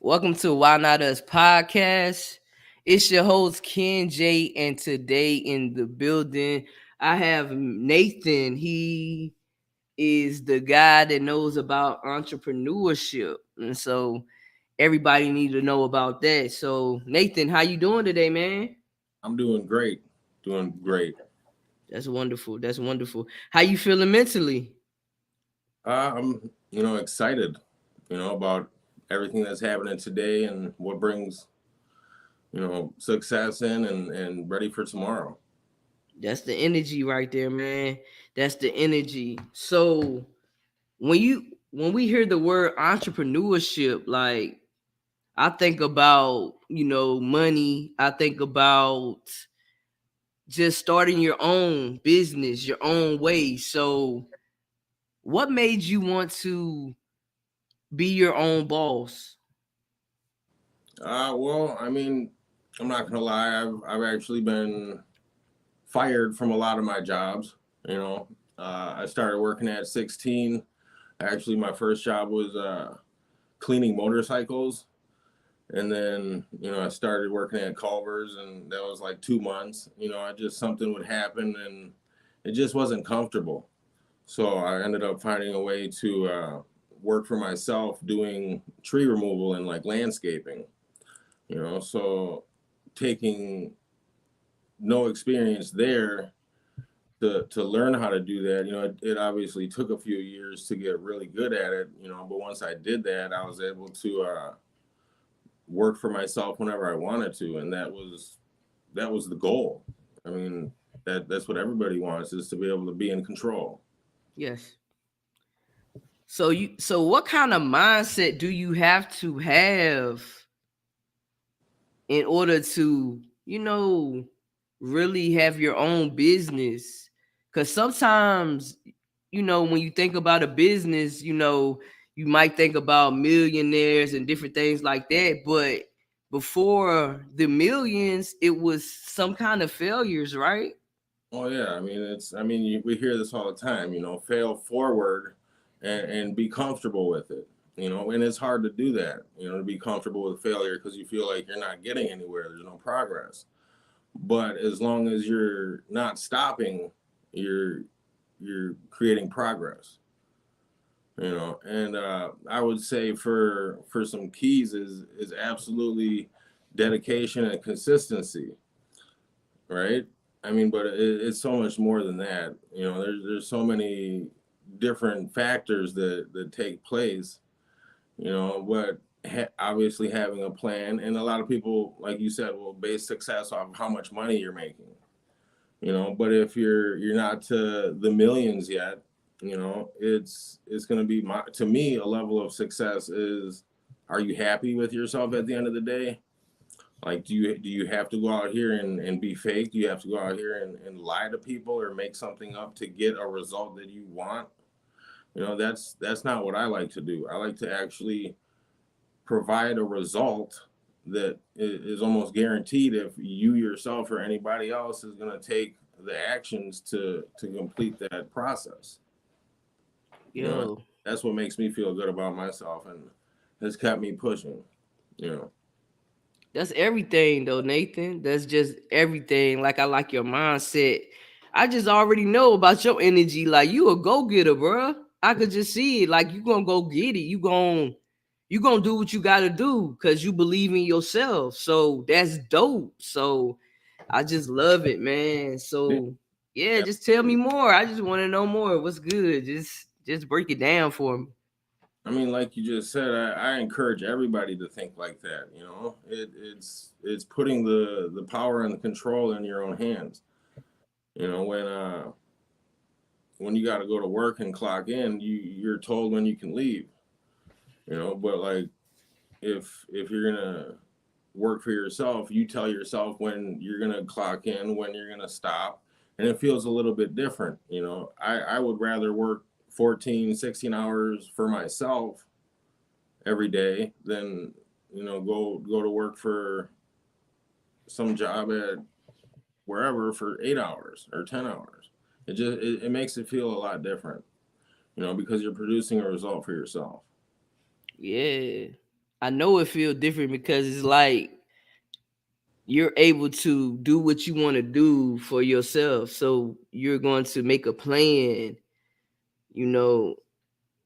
Welcome to Why Not Us podcast. It's your host Ken J, and today in the building I have Nathan. He is the guy that knows about entrepreneurship, and so everybody need to know about that. So Nathan, how you doing today, man? I'm doing great. Doing great. That's wonderful. That's wonderful. How you feeling mentally? I'm excited, about everything that's happening today and what brings, success in and ready for tomorrow. That's the energy right there, man. That's the energy. So when we hear the word entrepreneurship, like I think about, money. I think about just starting your own business, your own way. So what made you want to be your own boss? Well, I'm not gonna lie. I've actually been fired from a lot of my jobs. I started working at 16. Actually, my first job was cleaning motorcycles. And then, I started working at Culver's, and that was like 2 months. I just something would happen and it just wasn't comfortable. So I ended up finding a way to work for myself doing tree removal and like landscaping, so taking no experience there to learn how to do that. It obviously took a few years to get really good at it, but once I did that, I was able to work for myself whenever I wanted to, and that was the goal. I mean, that's what everybody wants, is to be able to be in control. Yes. So what kind of mindset do you have to have in order to, really have your own business? Because sometimes, when you think about a business, you might think about millionaires and different things like that. But before the millions, it was some kind of failures, right? Oh yeah, we hear this all the time. Fail forward and be comfortable with it. And it's hard to do that. To be comfortable with failure because you feel like you're not getting anywhere. There's no progress. But as long as you're not stopping, you're creating progress. And I would say for some keys is absolutely dedication and consistency, right? But it's so much more than that. There's so many different factors that take place. But obviously having a plan, and a lot of people, like you said, will base success off of how much money you're making. But if you're not to the millions yet, it's going to be to me, a level of success is, are you happy with yourself at the end of the day? Like, do you have to go out here and be fake? Do you have to go out here and lie to people or make something up to get a result that you want? That's not what I like to do. I like to actually provide a result that is almost guaranteed if you yourself or anybody else is going to take the actions to complete that process. you know Yo, that's what makes me feel good about myself and has kept me pushing. you know that's everything though, Nathan. That's just everything. Like I like your mindset. I just already know about your energy. Like you a go getter, bro. I could just see it. Like you gonna go get it. You gonna do what you gotta do because you believe in yourself. So that's dope. So I just love it, man. yeah, So yeah, just tell me more. I just want to know more. What's good? Just break it down for me. like you just said, I encourage everybody to think like that. It's putting the power and the control in your own hands. When you got to go to work and clock in, you're told when you can leave. But like, if you're gonna work for yourself, you tell yourself when you're gonna clock in, when you're gonna stop, and it feels a little bit different. I would rather work 14, 16 hours for myself every day than go to work for some job at wherever for 8 hours or 10 hours. It makes it feel a lot different, because you're producing a result for yourself. Yeah. I know it feel different because it's like you're able to do what you want to do for yourself. So you're going to make a plan, you know,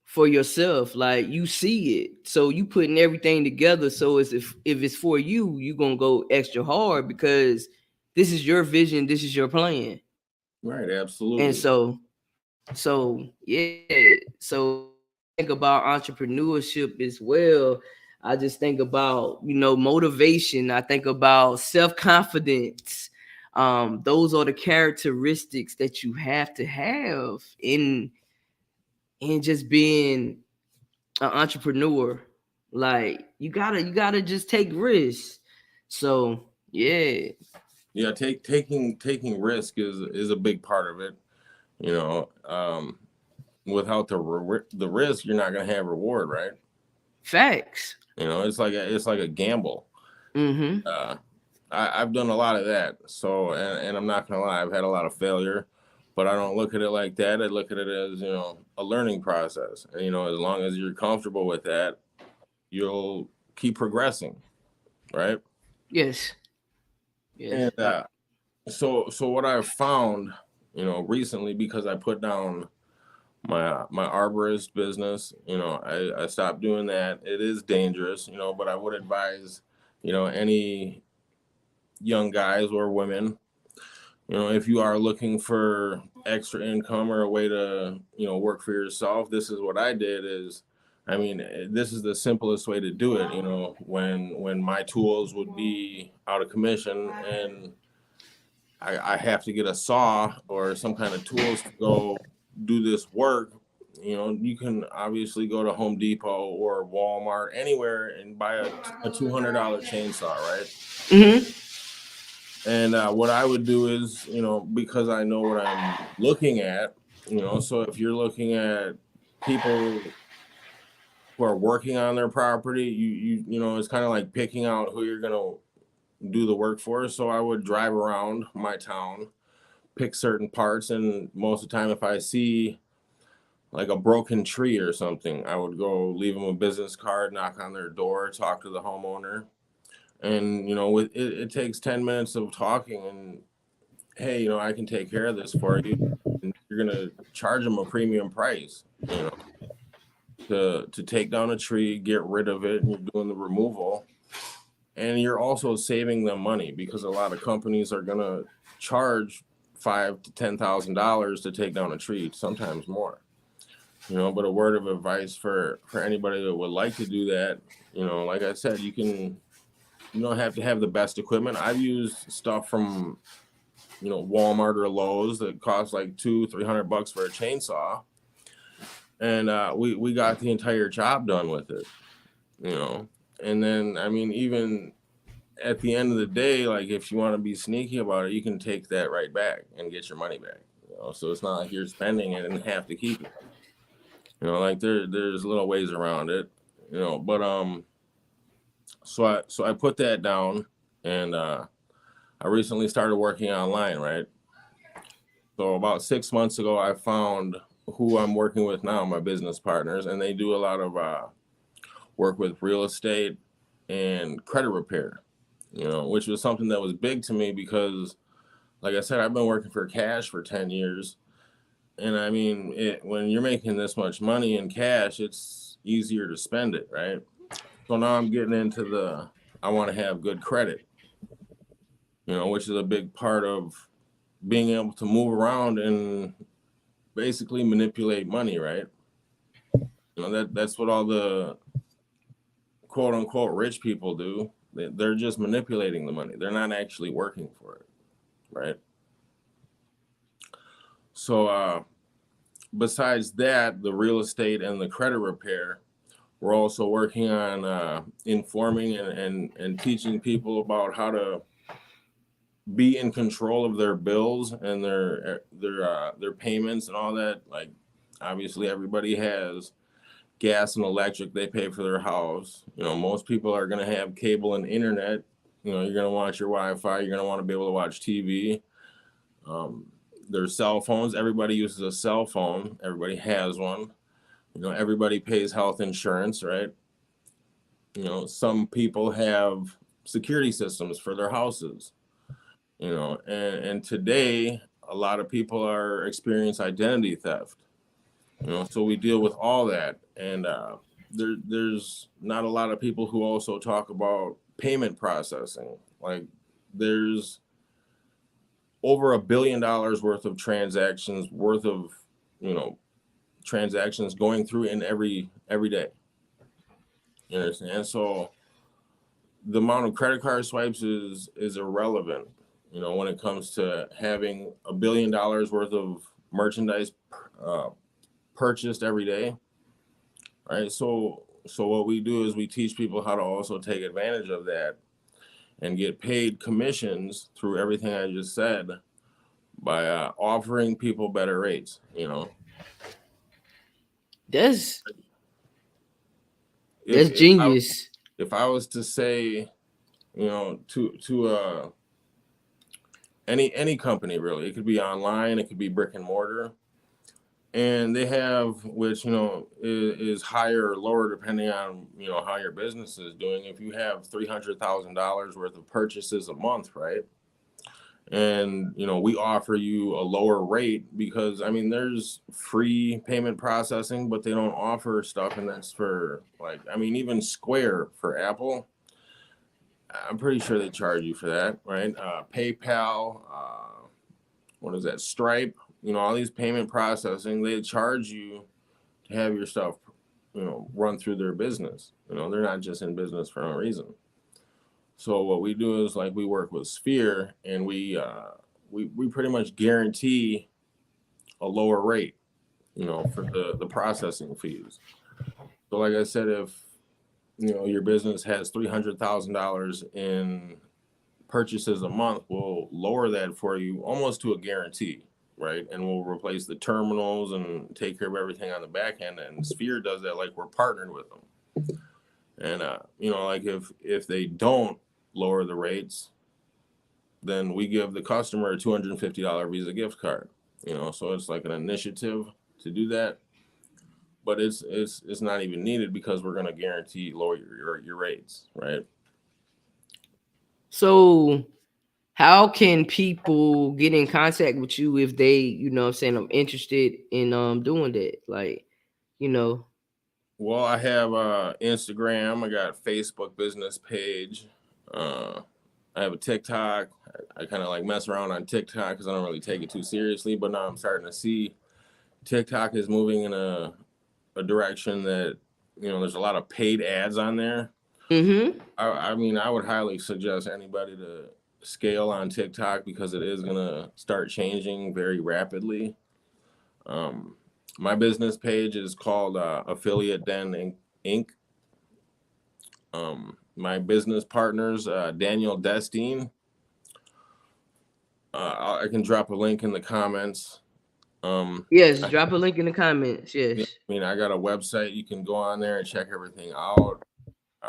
for yourself. Like you see it. So you putting everything together. So it's if it's for you, you're gonna go extra hard because this is your vision, this is your plan. Right, And absolutely. so yeah. So when I think about entrepreneurship as well, I just think about, motivation. I think about self-confidence. Those are the characteristics that you have to have in just being an entrepreneur. Like you gotta just take risks. So yeah. Yeah, taking risk is a big part of it. You know, without the risk, you're not gonna have reward, right? Facts. It's like a gamble. Mm-hmm. Uh, I've done a lot of that. So, and I'm not gonna lie, I've had a lot of failure, but I don't look at it like that. I look at it as, a learning process. And, as long as you're comfortable with that, you'll keep progressing, right? Yes. And Yes. so what I've found, recently, because I put down my arborist business, I stopped doing that. It is dangerous, but I would advise, any young guys or women, if you are looking for extra income or a way to, work for yourself, this is what I did is, I mean, this is the simplest way to do it. When my tools would be out of commission and I have to get a saw or some kind of tools to go do this work, you can obviously go to Home Depot or Walmart, anywhere, and buy a $200 chainsaw, right? Mm-hmm. And what I would do is, because I know what I'm looking at, so if you're looking at people who are working on their property, it's kind of like picking out who you're gonna do the work for. So I would drive around my town, pick certain parts, and most of the time, if I see like a broken tree or something, I would go leave them a business card, knock on their door, talk to the homeowner, and with it takes 10 minutes of talking, and hey, I can take care of this for you, and you're gonna charge them a premium price, to take down a tree, get rid of it, and you're doing the removal, and you're also saving them money because a lot of companies are gonna charge $5,000 to $10,000 to take down a tree, sometimes more. But a word of advice for anybody that would like to do that, like I said, you don't have to have the best equipment. I've used stuff from Walmart or Lowe's that cost like $200-300 for a chainsaw, and we got the entire job done with it. You know, and then I mean, even at the end of the day, like if you want to be sneaky about it, you can take that right back and get your money back. So it's not like you're spending it and have to keep it. Like there's little ways around it. But so I put that down, and I recently started working online, right? So about 6 months ago, I found who I'm working with now, my business partners, and they do a lot of work with real estate and credit repair, which was something that was big to me because, like I said, I've been working for cash for 10 years. And I mean, when you're making this much money in cash, it's easier to spend it, right? So now I'm getting into I want to have good credit, which is a big part of being able to move around and basically manipulate money, right? That's what all the quote unquote rich people do. They're just manipulating the money. They're not actually working for it, right? So besides that, the real estate and the credit repair, we're also working on informing and teaching people about how to be in control of their bills and their payments and all that. Like obviously everybody has gas and electric they pay for their house. Most people are going to have cable and internet. You're going to want your Wi-Fi. You're going to want to be able to watch TV. Their cell phones. Everybody uses a cell phone. Everybody has one. Everybody pays health insurance, right? Some people have security systems for their houses, and today a lot of people are experience identity theft, so we deal with all that. And there's not a lot of people who also talk about payment processing. Like, there's over $1 billion worth of transactions going through in every day. You understand? So the amount of credit card swipes is irrelevant, when it comes to having $1 billion worth of merchandise purchased every day, right? So what we do is we teach people how to also take advantage of that and get paid commissions through everything I just said by offering people better rates. That's If that's genius. if I was to say, to any company, really, it could be online, it could be brick and mortar, and they have, which is higher or lower depending on how your business is doing. If you have $300,000 worth of purchases a month, right, and we offer you a lower rate because there's free payment processing, but they don't offer stuff, and that's for, like, even Square for Apple, I'm pretty sure they charge you for that, right? PayPal, what is that, Stripe, all these payment processing, they charge you to have your stuff run through their business. They're not just in business for no reason. So what we do is, like, we work with Sphere, and we pretty much guarantee a lower rate, for the processing fees. So like I said, if your business has $300,000 in purchases a month, we'll lower that for you almost to a guarantee, right? And we'll replace the terminals and take care of everything on the back end. And Sphere does that, like, we're partnered with them. And like, if they don't lower the rates, then we give the customer a $250 Visa gift card. So it's like an initiative to do that, but it's not even needed because we're going to guarantee lower your rates, right? So how can people get in contact with you if they, what I'm saying, I'm interested in doing that? Like, you know. Well, I have Instagram. I got a Facebook business page. I have a TikTok. I kind of like mess around on TikTok because I don't really take it too seriously. But now I'm starting to see TikTok is moving in a direction that, there's a lot of paid ads on there. Mm-hmm. I would highly suggest anybody to scale on TikTok because it is going to start changing very rapidly. My business page is called Affiliate Den Inc. My business partners, Daniel Destine. I can drop a link in the comments. Yes, drop a link in the comments. Yes. I got a website. You can go on there and check everything out.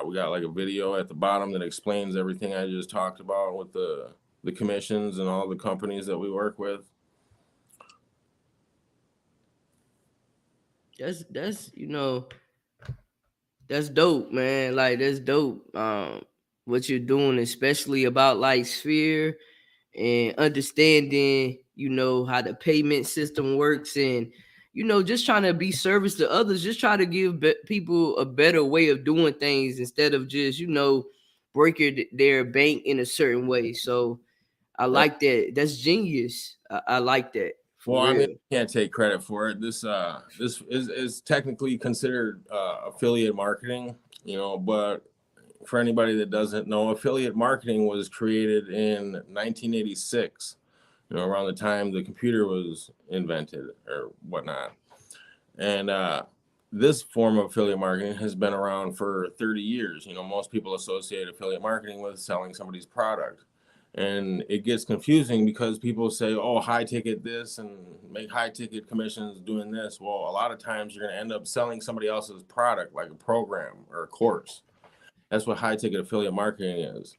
We got like a video at the bottom that explains everything I just talked about with the commissions and all the companies that we work with. That's that's dope, man. Like, that's dope. What you're doing, especially about like Sphere and understanding, how the payment system works, and just trying to be service to others, just try to give people a better way of doing things instead of just breaking their bank in a certain way. So I Yep. like that. That's genius. I like that, for Well, I real. can't take credit for it. This is technically considered affiliate marketing, but for anybody that doesn't know, affiliate marketing was created in 1986, around the time the computer was invented or whatnot. And this form of affiliate marketing has been around for 30 years. Most people associate affiliate marketing with selling somebody's product. And it gets confusing because people say, oh, high ticket this and make high ticket commissions doing this. Well, a lot of times you're going to end up selling somebody else's product, like a program or a course. That's what high ticket affiliate marketing is.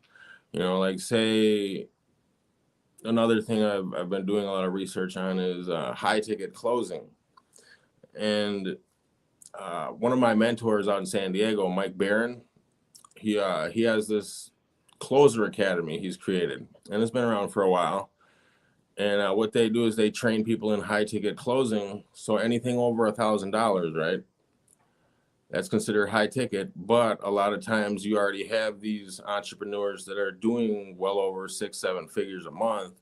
Like, say, another thing I've been doing a lot of research on is high ticket closing. And one of my mentors out in San Diego, Mike Barron, he has this closer academy he's created, and it's been around for a while. And what they do is they train people in high ticket closing. So anything over $1,000, right? That's considered high ticket. But a lot of times you already have these entrepreneurs that are doing well over 6, 7 figures a month,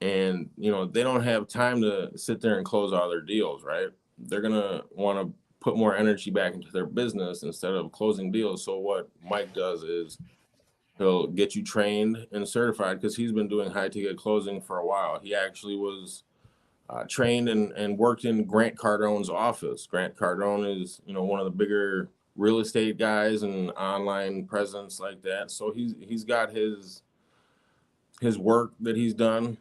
and they don't have time to sit there and close all their deals, right? They're gonna want to put more energy back into their business instead of closing deals. So what Mike does is he'll get you trained and certified, because he's been doing high ticket closing for a while. He actually was trained and worked in Grant Cardone's office. Grant Cardone is one of the bigger real estate guys and online presence like that. So he's got his work that he's done,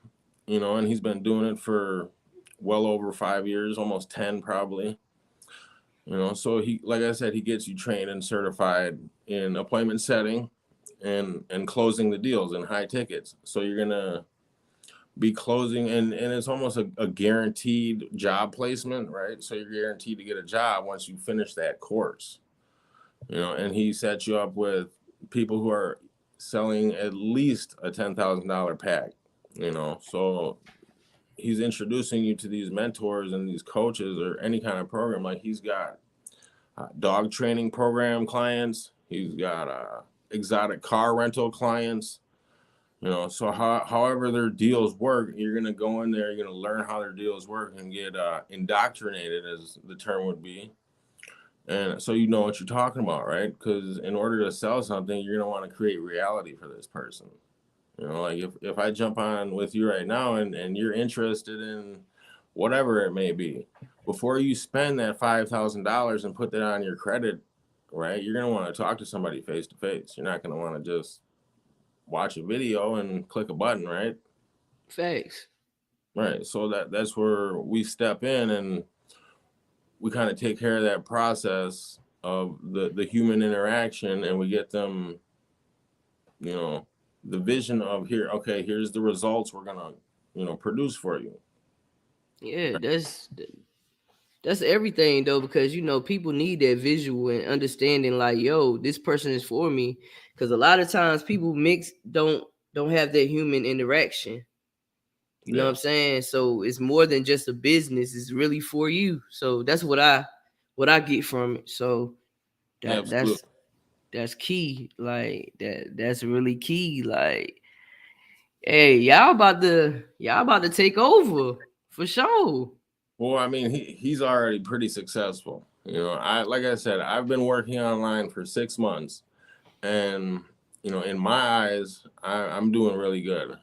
and he's been doing it for well over 5 years, almost 10 probably. So he, like I said, he gets you trained and certified in appointment setting and closing the deals in high tickets. So you're gonna be closing, and it's almost a guaranteed job placement, right? So you're guaranteed to get a job once you finish that course. And he sets you up with people who are selling at least a $10,000 pack. So he's introducing you to these mentors and these coaches or any kind of program. Like he's got dog training program clients. He's got exotic car rental clients. So however their deals work, you're going to go in there, you're going to learn how their deals work and get indoctrinated, as the term would be. And so you know what you're talking about, right? Because in order to sell something, you're going to want to create reality for this person. Like if I jump on with you right now and you're interested in whatever it may be, before you spend that $5,000 and put that on your credit, right, you're going to want to talk to somebody face to face. You're not going to want to just watch a video and click a button, right? Facts. Right. So that's where we step in and we kind of take care of that process of the human interaction, and we get them, the vision of here's the results we're gonna, produce for you. Yeah, that's everything though, because people need that visual and understanding, like, yo, this person is for me. Because a lot of times people don't have that human interaction. You know what I'm saying? So it's more than just a business. It's really for you. So that's what I get from it. So that's key. Like that's really key. Like, hey, y'all about to take over for sure. Well, I mean, he's already pretty successful. Like I said, I've been working online for 6 months, and in my eyes, I'm doing really good.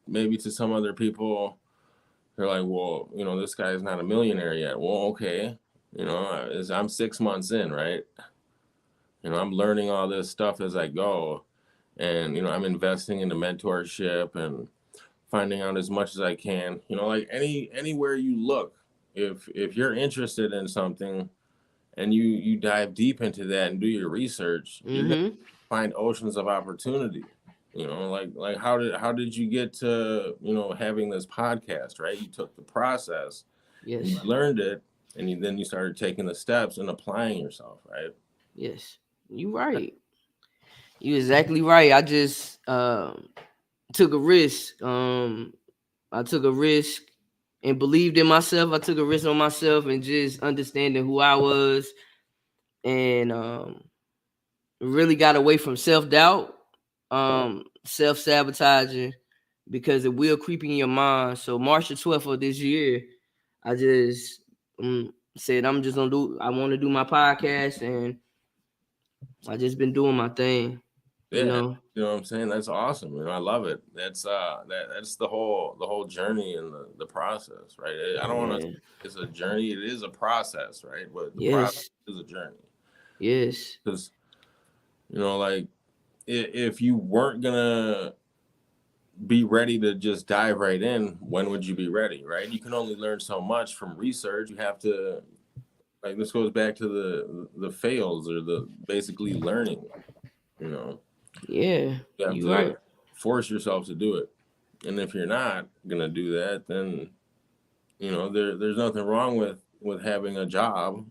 Maybe to some other people, they're like, well, this guy's not a millionaire yet. Well, okay, I'm 6 months in, right? I'm learning all this stuff as I go, and I'm investing into mentorship and finding out as much as I can. Like anywhere you look, if you're interested in something and you dive deep into that and do your research, you're gonna find oceans of opportunity. Like how did you get to having this podcast, right? You took the process, Yes, you learned it, and then you started taking the steps and applying yourself, right? yes, you right. You exactly right. I just took a risk. I took a risk and believed in myself. I took a risk on myself and just understanding who I was, and really got away from self doubt, self sabotaging, because it will creep in your mind. So March the 12th of this year, I just said I'm just gonna do. I want to do my podcast, and I just been doing my thing. You Yeah, know. you know what I'm saying? That's awesome. I love it. That's the whole journey and the process, right? I don't want to. Yeah. It's a journey. It is a process, right? But the process Yes. is a journey. Yes. Because like if you weren't gonna be ready to just dive right in, when would you be ready, right? You can only learn so much from research. You have to, like, this goes back to the fails, or the basically learning. You know, Yeah. you have You to right. force yourself to do it. And if you're not gonna do that, then there's nothing wrong with having a job.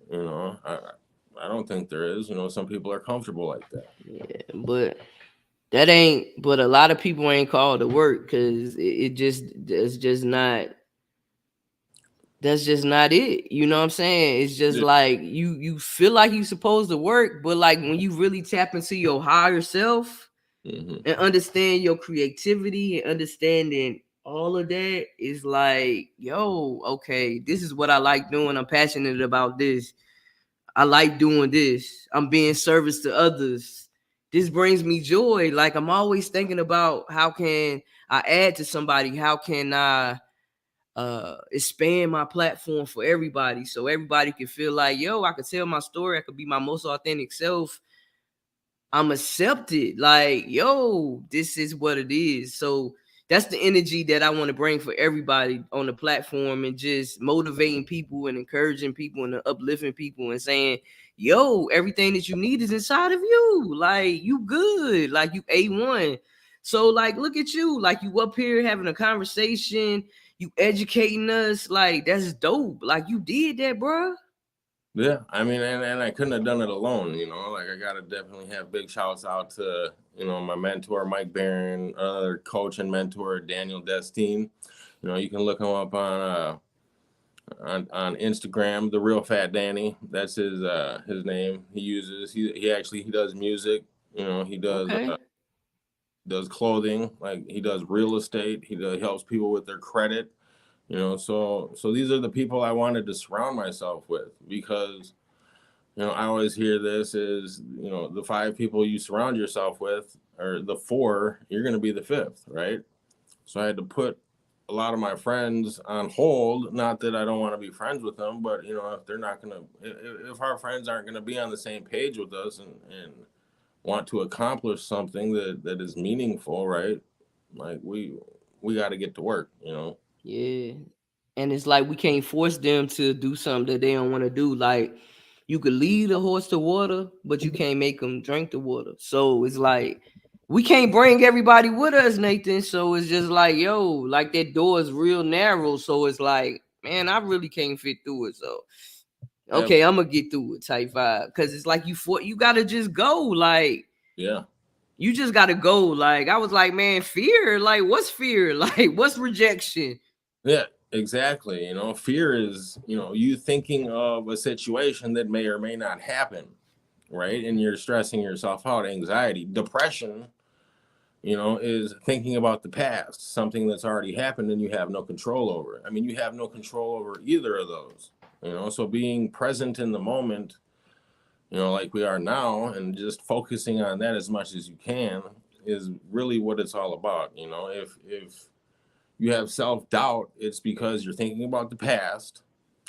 I don't think there is. You know, some people are comfortable like that. Yeah, but that ain't. But a lot of people ain't called to work because it just it's just not. That's just not it. You know what I'm saying? It's just Yeah. like you feel like you supposed to work, but like when you really tap into your higher self Hmm. and understand your creativity and understanding all of that, is like, yo, okay, this is what I like doing. I'm passionate about this. I like doing this. I'm being service to others. This brings me joy. Like I'm always thinking about how can I add to somebody? How can I expand my platform for everybody so everybody can feel like, yo, I could tell my story. I could be my most authentic self. I'm accepted. Like, yo, this is what it is. So that's the energy that I want to bring for everybody on the platform, and just motivating people and encouraging people and uplifting people and saying, yo, everything that you need is inside of you. Like, you good. Like, you A1. So, like, look at you. Like, you up here having a conversation, you educating us. Like, that's dope. Like, you did that, bro. Yeah, I mean, and I couldn't have done it alone. You know, like I gotta definitely have big shouts out to, you know, my mentor Mike Barron, other coach and mentor Daniel Destine. You know, you can look him up on Instagram, the Real Fat Danny. That's his name. He actually he does music. You know, he Okay. does clothing. Like he does real estate. He helps people with their credit. You know, so these are the people I wanted to surround myself with, because you know I always hear this is, you know, the five people you surround yourself with, or the four, you're going to be the fifth, right? So I had to put a lot of my friends on hold. Not that I don't want to be friends with them, but you know, if they're not going to, if our friends aren't going to be on the same page with us and want to accomplish something that is meaningful, right? Like we got to get to work, you know. Yeah. And it's like we can't force them to do something that they don't want to do. Like, you could lead a horse to water, but you can't make them drink the water. So it's like we can't bring everybody with us, Nathan. So it's just like, yo, like that door is real narrow. So it's like, man, I really can't fit through it. So Yeah, okay, I'm gonna get through it type vibe. Cause it's like you gotta just go. Like, yeah. you just gotta go. Like, I was like, man, fear. Like, what's fear? Like, what's rejection? Yeah, exactly. You know, fear is, you know, you thinking of a situation that may or may not happen, right? And you're stressing yourself out. Anxiety, depression, you know, is thinking about the past, something that's already happened and you have no control over it. I mean, you have no control over either of those, you know, so being present in the moment, you know, like we are now, and just focusing on that as much as you can is really what it's all about. You know, if you have self-doubt, it's because you're thinking about the past,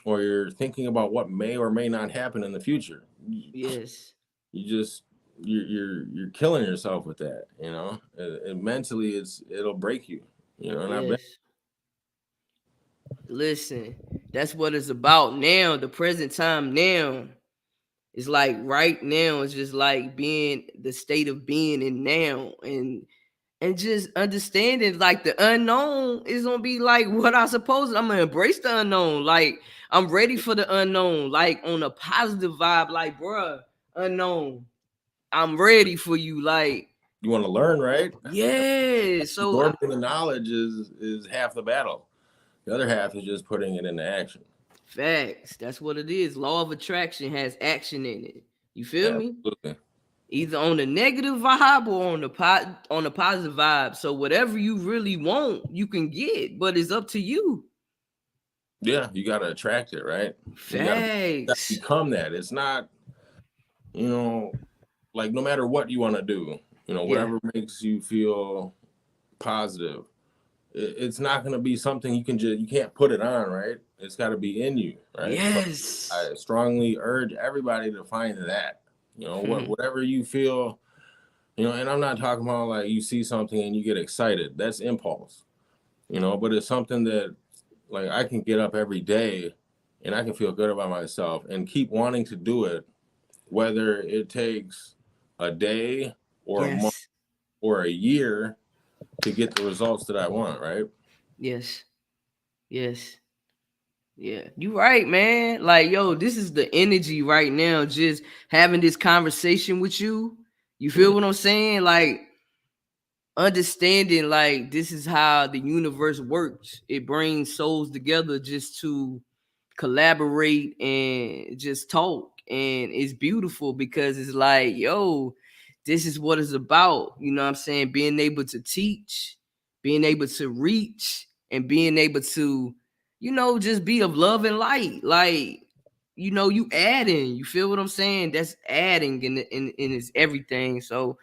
or you're thinking about what may or may not happen in the future. Yes. You just you're killing yourself with that, you know. And mentally it'll break you, you know. And I've been, Yes. Listen, that's what it's about now. The present time now. It's like right now, it's just like being the state of being in now, and just understanding like the unknown is gonna be like what I suppose. I'm gonna embrace the unknown. Like, I'm ready for the unknown, like on a positive vibe, like, bruh, unknown. I'm ready for you. Like, you want to learn, right? yeah. So Absorbing the knowledge is half the battle. The other half is just putting it into action. facts. That's what it is. Law of attraction has action in it. You feel me? Absolutely. Either on the negative vibe or on the positive vibe. So whatever you really want, you can get, but it's up to you. Yeah, you got to attract it, right? You got to Facts. become that. It's not, you know, like no matter what you want to do, you know, Yeah. whatever makes you feel positive, it's not going to be something you can't put it on, right? It's got to be in you, right? So Yes. I strongly urge everybody to find that, you know, whatever you feel, you know. And I'm not talking about like you see something and you get excited. That's impulse, you know. But it's something that like I can get up every day and I can feel good about myself and keep wanting to do it, whether it takes a day or a month Yes. or a year to get the results that I want, right? Yes. Yes. Yeah, you right, man. Like, yo, this is the energy right now. Just having this conversation with you. You feel Mhm. what I'm saying? Like, understanding like this is how the universe works. It brings souls together just to collaborate and just talk, and it's beautiful because it's like, yo, this is what it's about. You know what I'm saying? Being able to teach, being able to reach, and being able to, just be of love and light. Like, you adding, you feel what I'm saying? That's adding in it's everything. So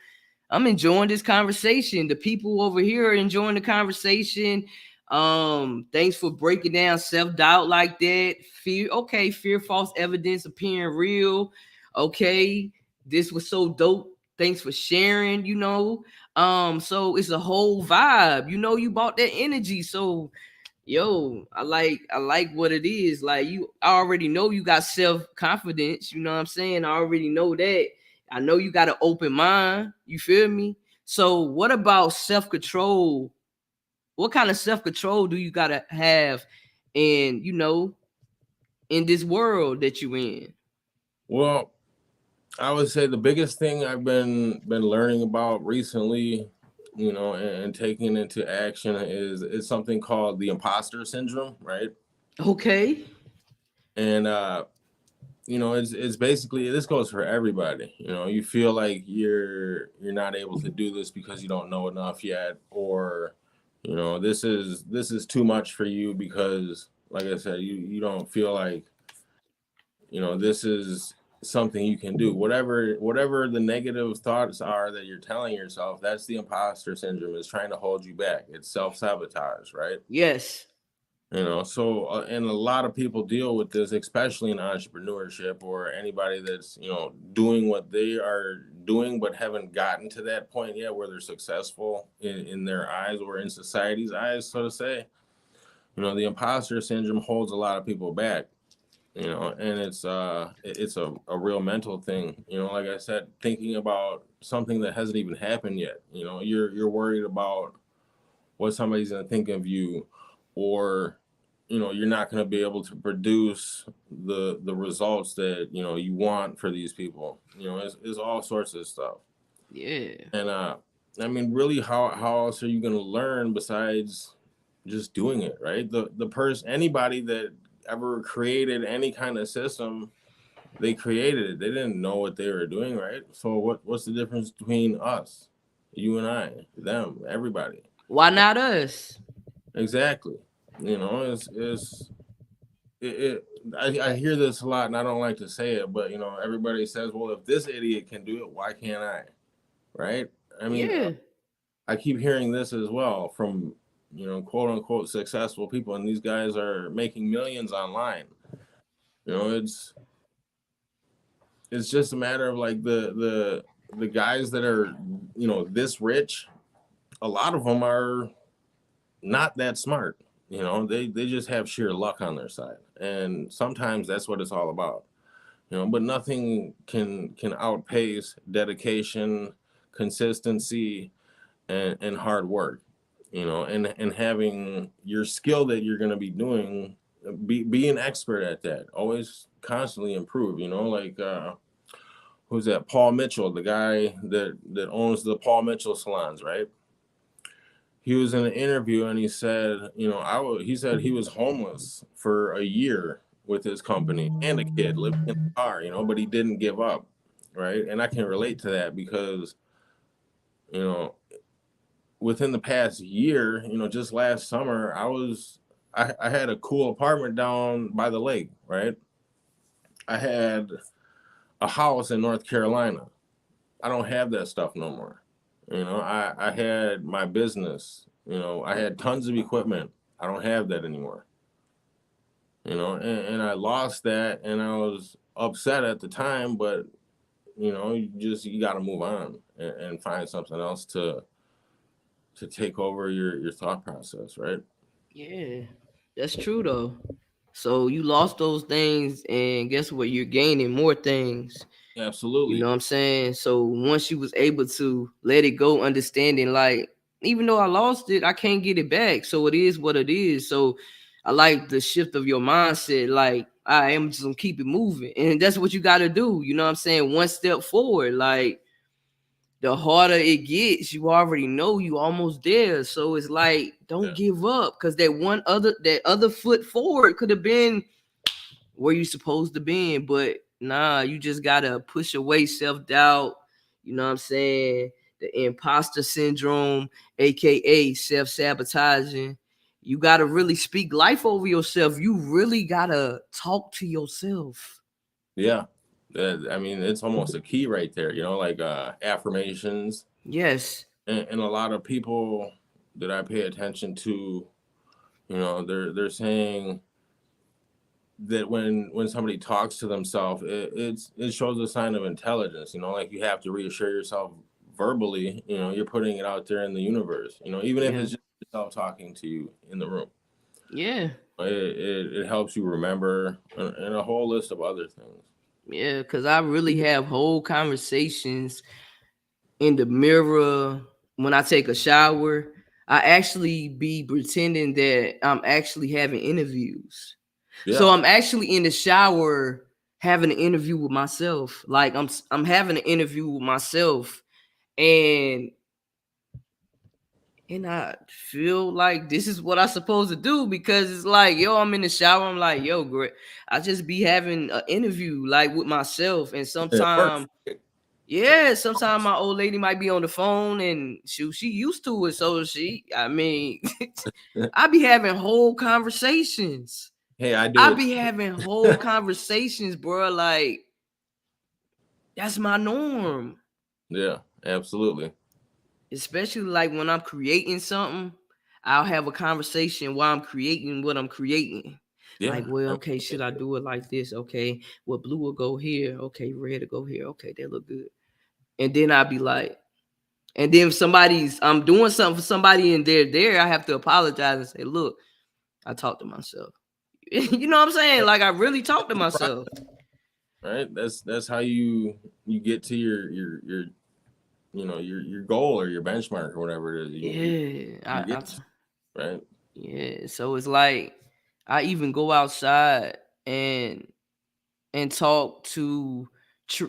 I'm enjoying this conversation. The people over here are enjoying the conversation. Thanks for breaking down self-doubt like that. Fear, okay, fear, false evidence appearing real. Okay, this was so dope. Thanks for sharing. So it's a whole vibe. You bought that energy. So yo, I like what it is. Like, I already know you got self-confidence, you know what I'm saying? I already know that. I know you got an open mind, you feel me? So what about self-control? What kind of self-control do you gotta have in, in this world that you in? Well, I would say the biggest thing I've been learning about recently, and taking into action is something called the imposter syndrome, right? Okay. And it's basically, this goes for everybody. You feel like you're not able to do this because you don't know enough yet, or this is too much for you because, like I said, you don't feel like this is something you can do. Whatever the negative thoughts are that you're telling yourself, that's the imposter syndrome. Is trying to hold you back. It's self-sabotage, right? Yes. So and a lot of people deal with this, especially in entrepreneurship, or anybody that's doing what they are doing but haven't gotten to that point yet where they're successful in their eyes, or in society's eyes, so to say. The imposter syndrome holds a lot of people back. And it's a real mental thing. Like I said, thinking about something that hasn't even happened yet. You're worried about what somebody's going to think of you, or you're not going to be able to produce the results that you want for these people. It's all sorts of stuff. Yeah. And I mean, really, how else are you going to learn besides just doing it, right? The person, anybody that ever created any kind of system, they created it. They didn't know what they were doing, right? So what's the difference between us, you and I, them, everybody? Why not us? Exactly. It's it I hear this a lot, and I don't like to say it, but everybody says, well, if this idiot can do it, why can't I? Right? I mean, Yeah. I keep hearing this as well from quote unquote successful people, and these guys are making millions online. you know it's it's just a matter of like the guys that are this rich. A lot of them are not that smart. They just have sheer luck on their side, and sometimes that's what it's all about. But nothing can outpace dedication, consistency, and hard work. And having your skill that you're going to be doing, be an expert at that. Always constantly improve. Like who's that? Paul Mitchell, the guy that owns the Paul Mitchell salons, right? He was in an interview and he said, he said he was homeless for a year with his company and a kid living in a car, but he didn't give up, right? And I can relate to that because, you know, within the past year, just last summer, I had a cool apartment down by the lake, right? I had a house in North Carolina. I don't have that stuff no more. I had my business, I had tons of equipment. I don't have that anymore. And I lost that, and I was upset at the time, but you got to move on and find something else to take over your thought process, right? Yeah. That's true though. So you lost those things, and guess what? You're gaining more things. You know Absolutely. what I'm saying? So once you was able to let it go, understanding like, even though I lost it, I can't get it back. So it is what it is. So I like the shift of your mindset. Like, I am just gonna keep it moving. And that's what you gotta do. You know what I'm saying? One step forward. Like, the harder it gets, you already know you almost there. So it's like, don't Yeah. give up. Cause that other foot forward could have been where you supposed to be. But nah, you just gotta push away self-doubt. You know what I'm saying? The imposter syndrome, aka self-sabotaging. You gotta really speak life over yourself. You really gotta talk to yourself. Yeah. I mean, it's almost a key right there, like affirmations. Yes. And a lot of people that I pay attention to, they're saying that when somebody talks to themselves, it shows a sign of intelligence. Like you have to reassure yourself verbally. You're putting it out there in the universe. Even if Yeah. it's just yourself talking to you in the room. Yeah. It helps you remember, and a whole list of other things. Yeah. Cause I really have whole conversations in the mirror when I take a shower. I actually be pretending that I'm actually having interviews. So Yeah, I'm actually in the shower having an interview with myself. Like, I'm having an interview with myself, and I feel like this is what I supposed to do, because it's like, yo, I'm in the shower. I'm like, yo, great. I just be having an interview like with myself, and it works. sometimes, yeah, sometimes my old lady might be on the phone, and she used to it, so I mean, I be having whole conversations. Hey, I do I it. be having whole conversations, bro. Like, that's my norm. Yeah, absolutely. Especially like when I'm creating something, I'll have a conversation while I'm creating what I'm creating. Like, Yeah, well, I okay, should I do it like this? Okay, well, blue will go here. Okay, red will go here. Okay, that look good. And then I'll be like, and then if I'm doing something for somebody and they're there, I have to apologize and say, look, I talked to myself. You know what I'm saying? Like, I really talked to myself. right. That's how you get to your your goal or your benchmark or whatever it is Yeah, you get right. yeah. So it's like, I even go outside and talk to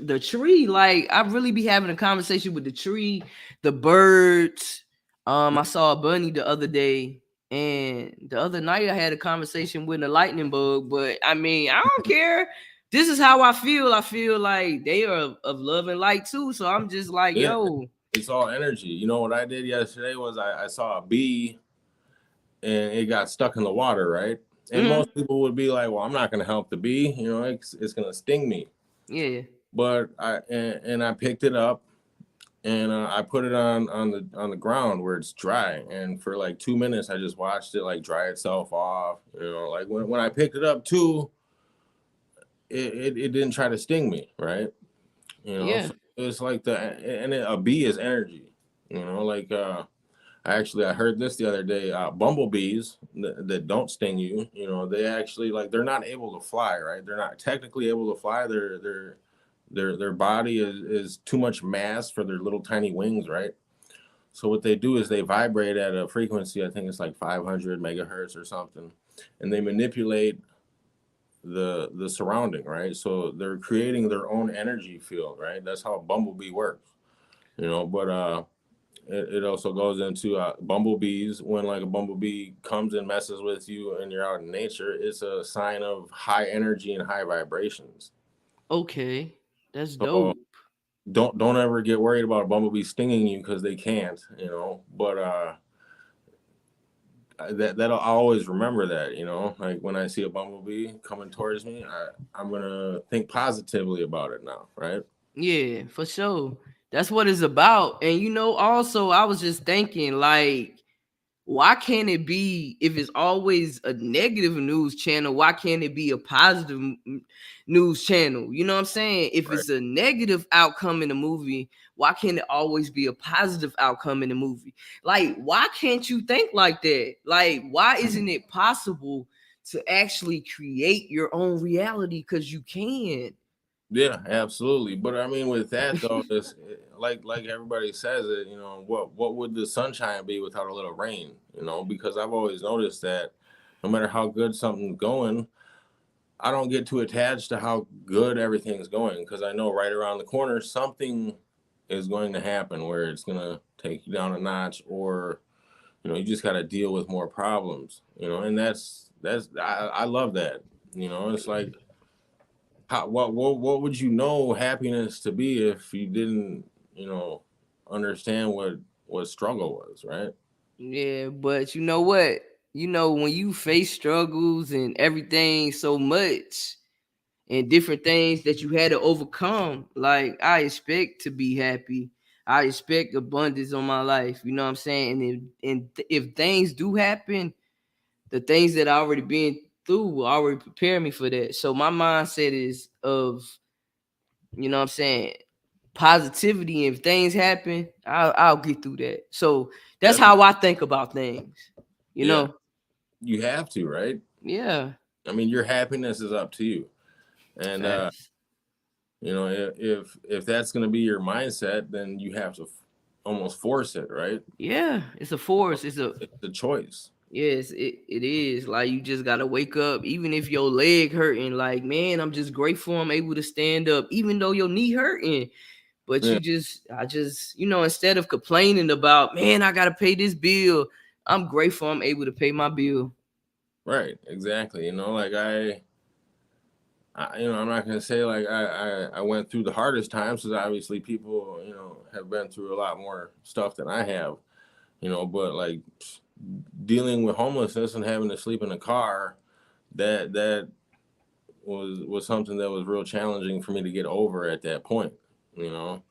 the tree. Like, I really be having a conversation with the tree, the birds. I saw a bunny the other day, and the other night I had a conversation with a lightning bug. But I mean, I don't care. This is how I feel. I feel like they are of love and light too. So I'm just like, Yeah, yo, it's all energy. What I did yesterday was I saw a bee and it got stuck in the water, right? And mm, most people would be like, "Well, I'm not going to help the bee. It's going to sting me." yeah, But I picked it up and I put it on the ground where it's dry. And for like 2 minutes, I just watched it like dry itself off. Like when I picked it up too, it didn't try to sting me, right? yeah, So it's like a bee is energy. Like I heard this the other day. Bumblebees that don't sting you, they actually like they're not able to fly, right? They're not technically able to fly. Their body is too much mass for their little tiny wings, right? So what they do is they vibrate at a frequency. I think it's like 500 megahertz or something, and they manipulate the surrounding, right? So they're creating their own energy field, right? That's how a bumblebee works, But it also goes into bumblebees. When like a bumblebee comes and messes with you and you're out in nature, it's a sign of high energy and high vibrations. okay, that's So dope. don't ever get worried about a bumblebee stinging you because they can't, But that'll I always remember that, Like when I see a bumblebee coming towards me, I'm gonna think positively about it now, right? Yeah, for sure. That's what it's about. And also I was just thinking, like, why can't it be, if it's always a negative news channel, why can't it be a positive news channel? You know what I'm saying? If Right. it's a negative outcome in the movie, why can't it always be a positive outcome in the movie? Like, why can't you think like that? Like, why isn't it possible to actually create your own reality? Because you can. Yeah, absolutely. But I mean, with that though, it's like everybody says it. What would the sunshine be without a little rain? Because I've always noticed that. no matter how good something's going, I don't get too attached to how good everything's going, because I know right around the corner something is going to happen where it's going to take you down a notch, or you just got to deal with more problems. And I love that. It's like, what would you know happiness to be if you didn't you know understand what struggle was, right? Yeah, but you know what? When you face struggles and everything so much and different things that you had to overcome, like I expect to be happy. I expect abundance on my life. You know what I'm saying? And if things do happen, the things that I already been through will already prepare me for that. So my mindset is of, you know what I'm saying, positivity. If things happen, I'll get through that. So that's Definitely. how I think about things. You Yeah, know? you have to, right? Yeah. I mean, your happiness is up to you. And Facts. if that's going to be your mindset, then you have to almost force it, right? Yeah. It's a force. It's a It's a choice. Yes, it is. Like you just gotta wake up, even if your leg hurting. Like, man, I'm just grateful I'm able to stand up, even though your knee hurting. But Yeah, I just, instead of complaining about, man, I gotta pay this bill, I'm grateful I'm able to pay my bill. right, exactly. Like I'm not gonna say like I went through the hardest times, because obviously people have been through a lot more stuff than I have. But like dealing with homelessness and having to sleep in a car, that was something that was real challenging for me to get over at that point. You know,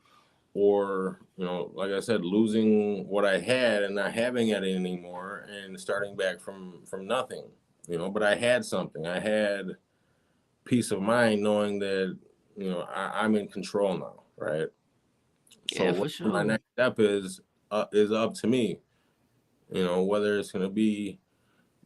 or like I said, losing what I had and not having it anymore, and starting back from nothing. But I had something. I had peace of mind knowing that I'm in control now, right? So Yeah, for whatever my sure. next step is up to me. Whether it's going to be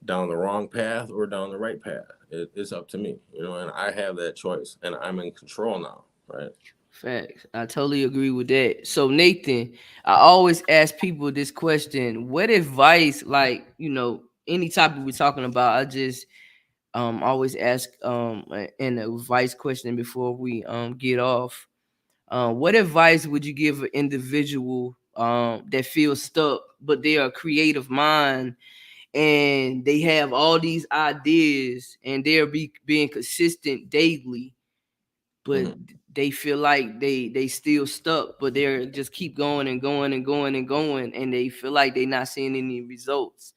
down the wrong path or down the right path, it's up to me. And I have that choice, and I'm in control now, right? Facts. I totally agree with that. So Nathan, I always ask people this question: what advice, like, any topic we're talking about, I just always ask an advice question before we get off. What advice would you give an individual that feels stuck, but they are a creative mind and they have all these ideas and they're being consistent daily, but Hmm. they feel like they still stuck, but they're just keep going and going and going and going, and they feel like they're not seeing any results.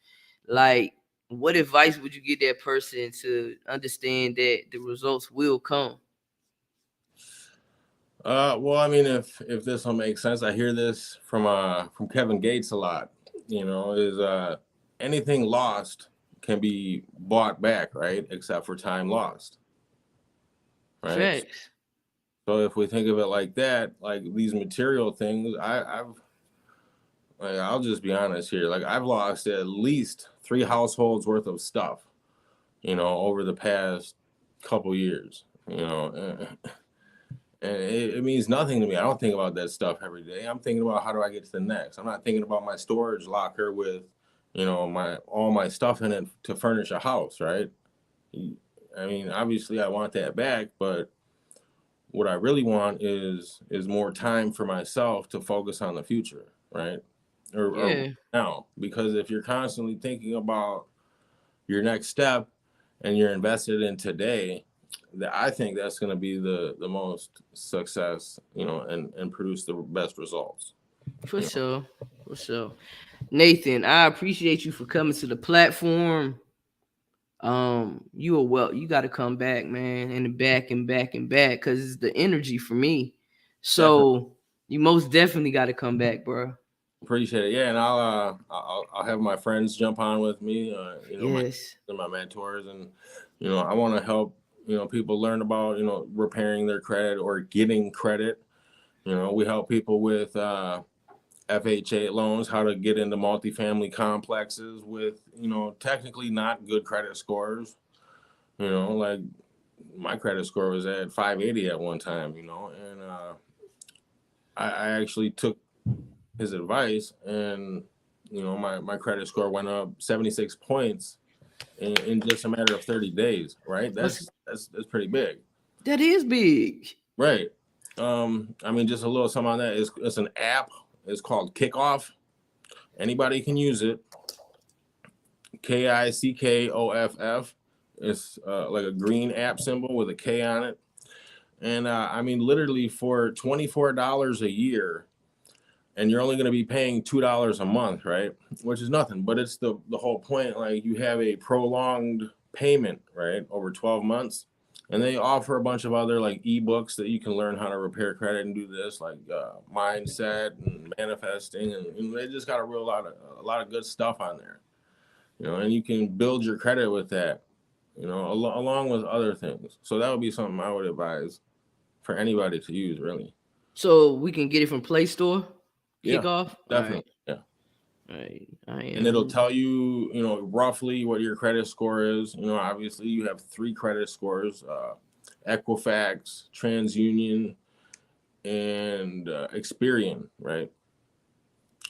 Like, what advice would you give that person to understand that the results will come? Well, I mean, if this will make sense, I hear this from Kevin Gates a lot. Is anything lost can be bought back, right? Except for time lost, right? Facts. So if we think of it like that, like these material things, I'll just be honest here. Like, I've lost at least 3 households worth of stuff, over the past couple years. And it means nothing to me. I don't think about that stuff every day. I'm thinking about how do I get to the next. I'm not thinking about my storage locker with, my all my stuff in it to furnish a house, right? I mean, obviously I want that back, but what I really want is more time for myself to focus on the future, right? Or Yeah, now, because if you're constantly thinking about your next step and you're invested in today, that I think that's going to be the most success, and produce the best results. for You know, sure. For sure. Nathan, I appreciate you for coming to the platform. You are well. You got to come back, man, and back and back and back, because it's the energy for me. definitely So you most definitely got to come back, bro. appreciate it. Yeah, and I'll have my friends jump on with me. Yes. My mentors, and I want to help people learn about repairing their credit or getting credit. We help people with FHA loans, how to get into multifamily complexes with, technically not good credit scores. Like my credit score was at 580 at one time, and I actually took his advice, and, my credit score went up 76 points in just a matter of 30 days, right? What's That's pretty big. that is big. Right. I mean, just a little something on that is it's an app. It's called Kickoff. Anybody can use it. Kickoff. It's like a green app symbol with a K on it. And I mean, literally for $24 a year, and you're only going to be paying $2 a month, right? Which is nothing, but it's the whole point. Like you have a prolonged payment, right, over 12 months. And they offer a bunch of other like ebooks that you can learn how to repair credit and do this, like mindset and manifesting, and they just got a lot of good stuff on there, you know. And you can build your credit with that, you know, along with other things. So that would be something I would advise for anybody to use, really. So we can get it from Play Store. Yeah, Kickoff. definitely. Yeah. All right. I And it'll am. tell you, you know, roughly what your credit score is. You know, obviously you have 3 credit scores: Equifax, TransUnion, and Experian, right?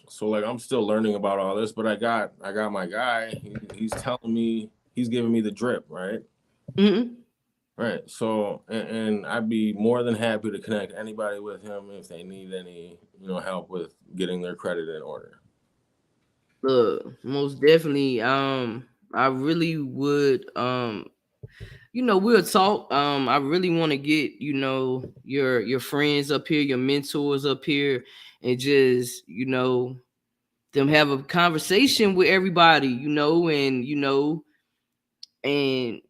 So like I'm still learning about all this, but I got my guy. He's telling me, he's giving me the drip, right? Mm-hmm. Right. So and I'd be more than happy to connect anybody with him if they need any, you know, help with getting their credit in order. Look, most definitely. I really would. We'll talk. I really want to get your friends up here, your mentors up here, and just them have a conversation with everybody. And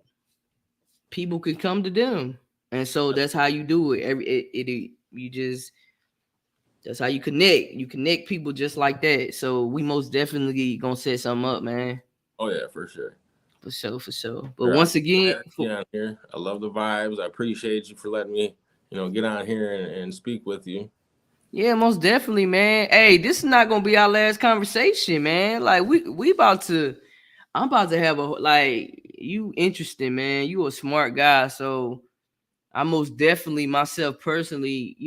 people could come to them, and so that's how you do it. You just that's how you connect. You connect people just like that. So we most definitely gonna set something up, man. Oh yeah, for sure. For sure, for sure. But Sure, I love once the again, energy on here. I love the vibes. I appreciate you for letting me, you know, get on here and speak with you. yeah, most definitely, man. Hey, this is not gonna be our last conversation, man. Like we about to, I'm about to have a like you interesting, man. You a smart guy, so I most definitely myself personally,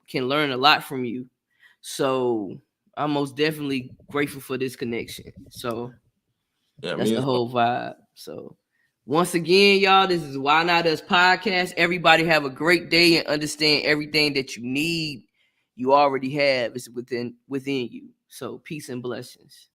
can learn a lot from you. So I'm most definitely grateful for this connection. So Yeah, that's me the as well. whole vibe. So once again, y'all, this is Why Not Us podcast. Everybody have a great day and understand everything that you need, you already have is within you. So peace and blessings.